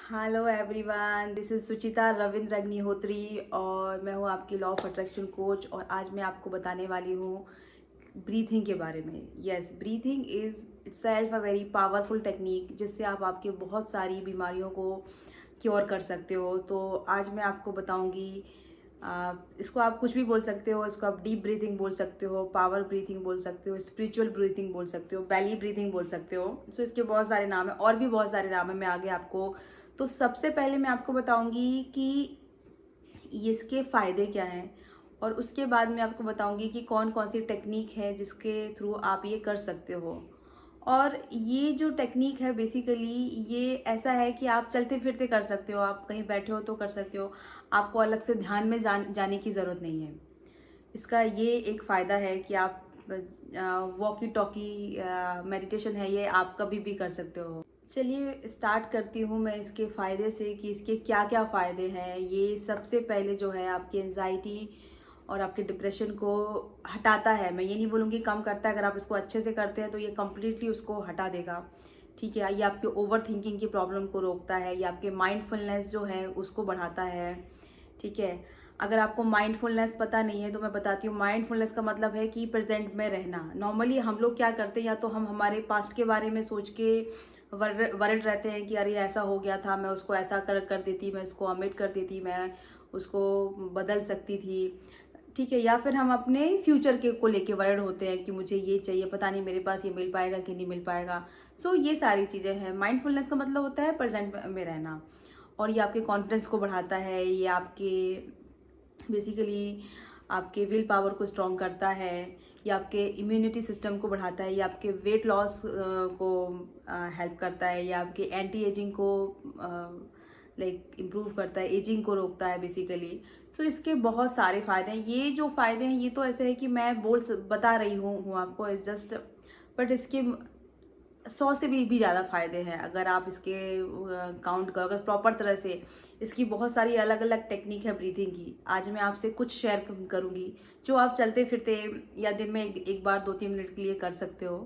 Hello everyone, this is सुचिता रविंद्र अग्निहोत्री और मैं हूँ आपकी लॉ ऑफ अट्रैक्शन कोच। और आज मैं आपको बताने वाली हूँ ब्रीथिंग के बारे में। Yes, breathing is itself a very powerful technique जिससे आप आपके बहुत सारी बीमारियों को क्योर कर सकते हो। तो आज मैं आपको बताऊँगी, इसको आप कुछ भी बोल सकते हो। इसको आप डीप ब्रीथिंग बोल सकते हो, पावर ब्रीथिंग बोल सकते हो, स्पिरिचुअल ब्रीथिंग बोल सकते हो, बेली ब्रीथिंग बोल सकते हो। सो इसके बहुत सारे नाम हैं और भी बहुत सारे नाम हैं, मैं आगे आपको। तो सबसे पहले मैं आपको बताऊंगी कि इसके फ़ायदे क्या हैं, और उसके बाद मैं आपको बताऊंगी कि कौन कौन सी टेक्निक है जिसके थ्रू आप ये कर सकते हो। और ये जो टेक्निक है बेसिकली ये ऐसा है कि आप चलते फिरते कर सकते हो, आप कहीं बैठे हो तो कर सकते हो। आपको अलग से ध्यान में जाने की ज़रूरत नहीं है। इसका ये एक फ़ायदा है कि आप वॉकी टॉकी मेडिटेशन है, ये आप कभी भी कर सकते हो। चलिए स्टार्ट करती हूँ मैं इसके फ़ायदे से कि इसके क्या क्या फ़ायदे हैं। ये सबसे पहले जो है आपकी एंजाइटी और आपके डिप्रेशन को हटाता है। मैं ये नहीं बोलूँगी कम करता है, अगर आप इसको अच्छे से करते हैं तो ये कम्प्लीटली उसको हटा देगा। ठीक है, ये आपके ओवर थिंकिंग की प्रॉब्लम को रोकता है, ये आपके माइंडफुलनेस जो है उसको बढ़ाता है। ठीक है, अगर आपको माइंडफुलनेस पता नहीं है तो मैं बताती हूँ। माइंडफुलनेस का मतलब है कि प्रेजेंट में रहना। नॉर्मली हम लोग क्या करते हैं, या तो हम हमारे पास्ट के बारे में सोच के वरिड रहते हैं कि अरे ऐसा हो गया था, मैं उसको ऐसा कर कर देती, मैं इसको अमिट कर देती, मैं उसको बदल सकती थी। ठीक है, या फिर हम अपने फ्यूचर के को लेके वरिड होते हैं कि मुझे ये चाहिए, पता नहीं मेरे पास ये मिल पाएगा कि नहीं मिल पाएगा। सो ये सारी चीज़ें हैं। माइंडफुलनेस का मतलब होता है प्रेजेंट में रहना, और ये आपके कॉन्फिडेंस को बढ़ाता है। ये आपके बेसिकली आपके विल पावर को स्ट्रॉन्ग करता है, ये आपके इम्यूनिटी सिस्टम को बढ़ाता है, ये आपके वेट लॉस को हेल्प करता है, ये आपके एंटी एजिंग को लाइक इम्प्रूव करता है, एजिंग को रोकता है बेसिकली। सो इसके बहुत सारे फ़ायदे हैं। ये जो फ़ायदे हैं ये तो ऐसे है कि मैं बता रही हूँ आपको, इस जस्ट, बट इसके 100 से भी ज़्यादा फ़ायदे हैं अगर आप इसके काउंट करो, अगर प्रॉपर तरह से। इसकी बहुत सारी अलग अलग टेक्निक है ब्रीथिंग की। आज मैं आपसे कुछ शेयर करूँगी जो आप चलते फिरते या दिन में एक बार 2-3 मिनट के लिए कर सकते हो।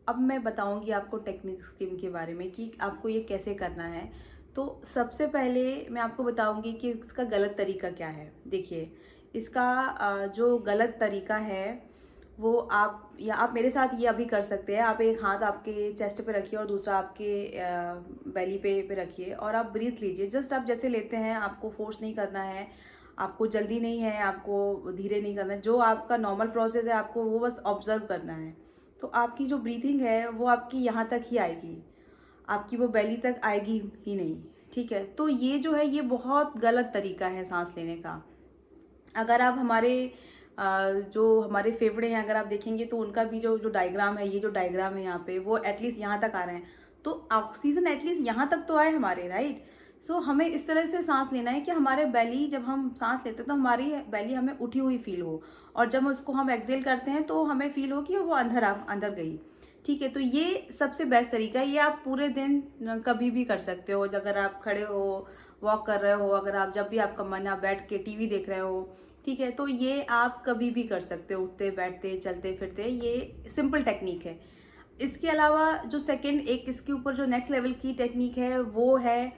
अब मैं बताऊंगी आपको टेक्निक स्कीम के बारे में कि आपको ये कैसे करना है। तो सबसे पहले मैं आपको बताऊंगी कि इसका गलत तरीका क्या है। देखिए, इसका जो गलत तरीका है वो आप मेरे साथ ये अभी कर सकते हैं। आप एक हाथ आपके चेस्ट पे रखिए और दूसरा आपके बेली पे रखिए, और आप ब्रीथ लीजिए। जस्ट आप जैसे लेते हैं, आपको फोर्स नहीं करना है, आपको जल्दी नहीं है, आपको धीरे नहीं करना है। जो आपका नॉर्मल प्रोसेस है आपको वो बस ऑब्जर्व करना है। तो आपकी जो ब्रीथिंग है वो आपकी यहाँ तक ही आएगी, आपकी वो बेली तक आएगी ही नहीं। ठीक है, तो ये जो है ये बहुत गलत तरीका है सांस लेने का। अगर आप हमारे जो हमारे फेफड़े हैं अगर आप देखेंगे तो उनका भी जो जो डायग्राम है, ये जो डायग्राम है यहाँ पे, वो एटलीस्ट यहाँ तक आ रहे हैं। तो ऑक्सीजन एटलीस्ट यहाँ तक तो आए हमारे, राइट। सो हमें इस तरह से सांस लेना है कि हमारे बेली, जब हम सांस लेते हैं तो हमारी बेली हमें उठी हुई फील हो, और जब उसको हम एक्सेल करते हैं तो हमें फील हो कि वो अंदर गई। ठीक है, तो ये सबसे बेस्ट तरीका है। ये आप पूरे दिन कभी भी कर सकते हो। अगर आप खड़े हो, वॉक कर रहे हो, अगर आप जब भी आपका मन, आप बैठ के टीवी देख रहे हो, ठीक है, तो ये आप कभी भी कर सकते हो, उठते बैठते चलते फिरते। ये सिंपल टेक्निक है। इसके अलावा जो सेकंड, एक इसके ऊपर जो नेक्स्ट लेवल की टेक्निक है वो है,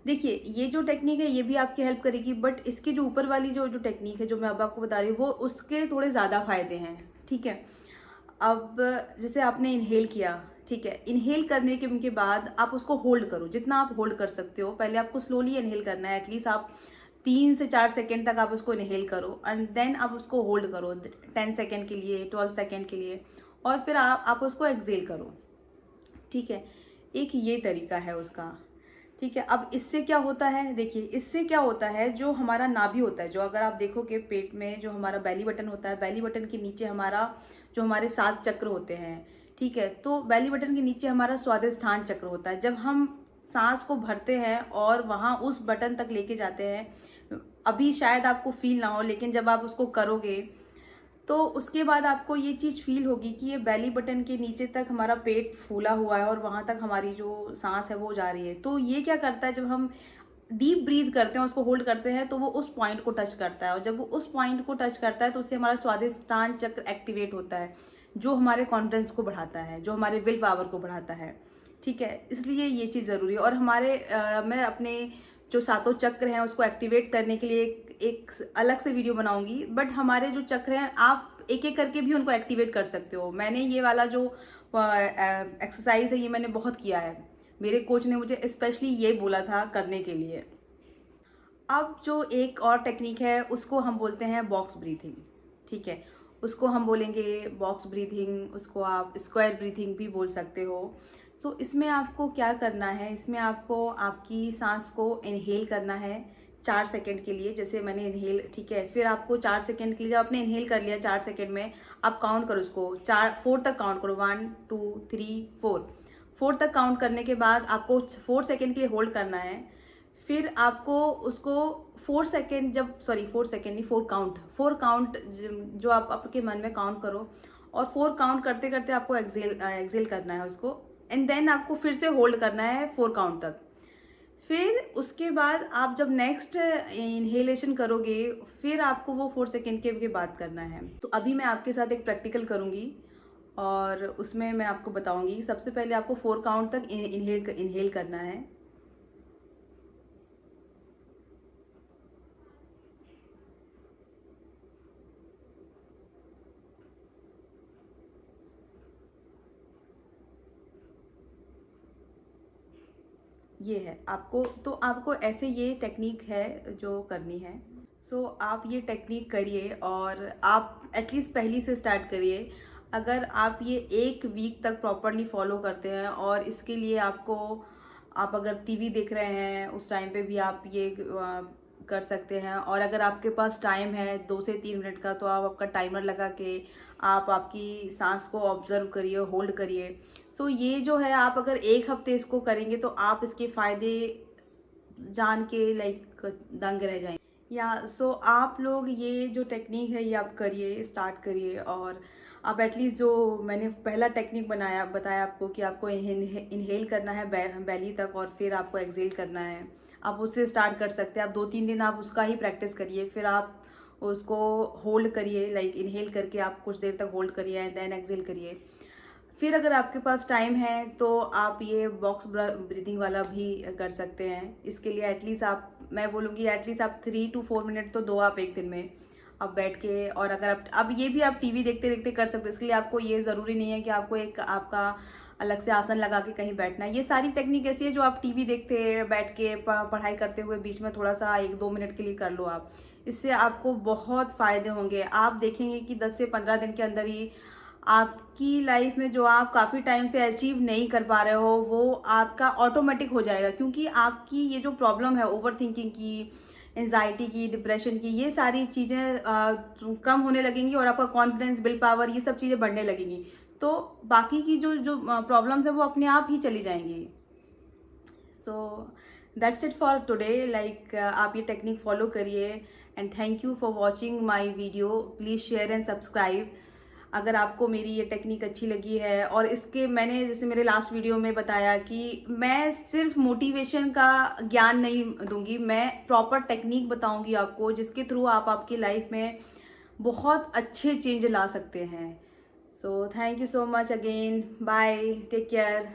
देखिए ये जो टेक्निक है ये भी आपकी हेल्प करेगी, बट इसकी जो ऊपर वाली जो जो टेक्निक है जो मैं अब आपको बता रही हूँ वो उसके थोड़े ज़्यादा फायदे हैं। ठीक है, अब जैसे आपने इनहेल किया, ठीक है, इनहेल करने के बाद आप उसको होल्ड करो, जितना आप होल्ड कर सकते हो। पहले आपको स्लोली इनहेल करना है, एटलीस्ट आप 3 से 4 सेकेंड तक आप उसको इनहेल करो, एंड देन आप उसको होल्ड करो 10 सेकेंड के लिए, 12 सेकेंड के लिए, और फिर आप उसको एक्सेल करो। ठीक है, एक ये तरीका है उसका। ठीक है, अब इससे क्या होता है, देखिए इससे क्या होता है, जो हमारा नाभि होता है, जो अगर आप देखोगे पेट में जो हमारा बेली बटन होता है, बेली बटन के नीचे हमारा जो हमारे 7 चक्र होते हैं। ठीक है, तो बेली बटन के नीचे हमारा स्वादिष्ठान चक्र होता है। जब हम सांस को भरते हैं और वहाँ उस बटन तक लेके जाते हैं, अभी शायद आपको फील ना हो, लेकिन जब आप उसको करोगे तो उसके बाद आपको ये चीज़ फील होगी कि ये बेली बटन के नीचे तक हमारा पेट फूला हुआ है और वहाँ तक हमारी जो सांस है वो जा रही है। तो ये क्या करता है, जब हम डीप ब्रीथ करते हैं, उसको होल्ड करते हैं, तो वो उस पॉइंट को टच करता है, और जब वो उस पॉइंट को टच करता है तो उससे हमारा स्वादिष्टान चक्र एक्टिवेट होता है, जो हमारे कॉन्फिडेंस को बढ़ाता है, जो हमारे विल पावर को बढ़ाता है। ठीक है, इसलिए ये चीज़ ज़रूरी है। और मैं अपने जो सातों चक्र हैं उसको एक्टिवेट करने के लिए एक अलग से वीडियो बनाऊंगी, बट हमारे जो चक्र हैं आप एक एक करके भी उनको एक्टिवेट कर सकते हो। मैंने ये वाला जो एक्सरसाइज है ये मैंने बहुत किया है, मेरे कोच ने मुझे स्पेशली ये बोला था करने के लिए। अब जो एक और टेक्निक है उसको हम बोलते हैं बॉक्स ब्रीथिंग, ठीक है, उसको हम बोलेंगे बॉक्स ब्रीथिंग, उसको आप स्क्वायर ब्रीथिंग भी बोल सकते हो। सो इसमें आपको क्या करना है, इसमें आपको आपकी सांस को इनहेल करना है 4 सेकंड के लिए, जैसे मैंने इनहेल, ठीक है, फिर आपको 4 सेकंड के लिए, जब आपने इनहेल कर लिया 4 सेकंड में, आप काउंट करो उसको 4 4 तक काउंट करो, 1 2 3 4, 4 तक काउंट करने के बाद आपको 4 सेकंड के लिए होल्ड करना है। फिर आपको उसको 4 सेकेंड, जब सॉरी 4 सेकेंड नहीं, 4 काउंट जो आप आपके मन में काउंट करो, और 4 काउंट करते करते आपको एक्सेल करना है उसको, एंड देन आपको फिर से होल्ड करना है 4 काउंट तक। फिर उसके बाद आप जब नेक्स्ट इनहेलेशन करोगे फिर आपको वो 4 सेकेंड के बाद करना है। तो अभी मैं आपके साथ एक प्रैक्टिकल करूँगी और उसमें मैं आपको बताऊँगी। सबसे पहले आपको 4 काउंट तक इनहेल करना है। ये है आपको, तो आपको ऐसे ये टेक्निक है जो करनी है। सो आप ये टेक्निक करिए और आप एटलीस्ट पहली से स्टार्ट करिए। अगर आप ये 1 वीक तक प्रॉपरली फॉलो करते हैं, और इसके लिए आपको, आप अगर टीवी देख रहे हैं उस टाइम पे भी आप ये कर सकते हैं। और अगर आपके पास टाइम है 2 से 3 मिनट का, तो आप आपका टाइमर लगा के आप आपकी सांस को ऑब्जर्व करिए, होल्ड करिए। सो ये जो है, आप अगर 1 हफ्ते इसको करेंगे तो आप इसके फ़ायदे जान के लाइक दंग रह जाएंगे। सो आप लोग ये जो टेक्निक है ये आप करिए, स्टार्ट करिए। और आप एटलीस्ट जो मैंने पहला टेक्निक बताया आपको कि आपको इनहेल करना है बेली तक, और फिर आपको एक्सेल करना है, आप उससे स्टार्ट कर सकते हैं। आप 2-3 दिन आप उसका ही प्रैक्टिस करिए, फिर आप उसको होल्ड करिए, लाइक इनहेल करके आप कुछ देर तक होल्ड करिए एंड देन एक्सेल करिए। फिर अगर आपके पास टाइम है तो आप ये बॉक्स ब्रीदिंग वाला भी कर सकते हैं। इसके लिए एटलीस्ट मैं बोलूँगी एटलीस्ट आप 3 to 4 मिनट तो दो आप एक दिन में, आप बैठ के। और अगर आप अब ये भी आप टीवी देखते देखते कर सकते हो, इसके लिए आपको ये ज़रूरी नहीं है कि आपको एक आपका अलग से आसन लगा के कहीं बैठना है। ये सारी टेक्निक ऐसी है जो आप टीवी देखते बैठ के पढ़ाई करते हुए बीच में थोड़ा सा 1-2 मिनट के लिए कर लो आप। इससे आपको बहुत फ़ायदे होंगे। आप देखेंगे कि 10 से 15 दिन के अंदर ही आपकी लाइफ में जो आप काफ़ी टाइम से अचीव नहीं कर पा रहे हो वो आपका ऑटोमेटिक हो जाएगा, क्योंकि आपकी ये जो प्रॉब्लम है ओवर थिंकिंग की, एंजाइटी की, डिप्रेशन की, ये सारी चीज़ें कम होने लगेंगी, और आपका कॉन्फिडेंस, विल पावर, ये सब चीज़ें बढ़ने लगेंगी। तो बाकी की जो जो प्रॉब्लम्स है वो अपने आप ही चली जाएंगी। So that's it for today. Like आप ये टेक्निक फॉलो करिए, and thank you for watching my video. Please share and subscribe अगर आपको मेरी ये टेक्निक अच्छी लगी है। और इसके मैंने जैसे मेरे लास्ट वीडियो में बताया कि मैं सिर्फ मोटिवेशन का ज्ञान नहीं दूंगी, मैं प्रॉपर टेक्निक बताऊंगी आपको, जिसके थ्रू आप आपकी लाइफ में बहुत अच्छे चेंज ला सकते हैं। So thank you so much again, bye, take care.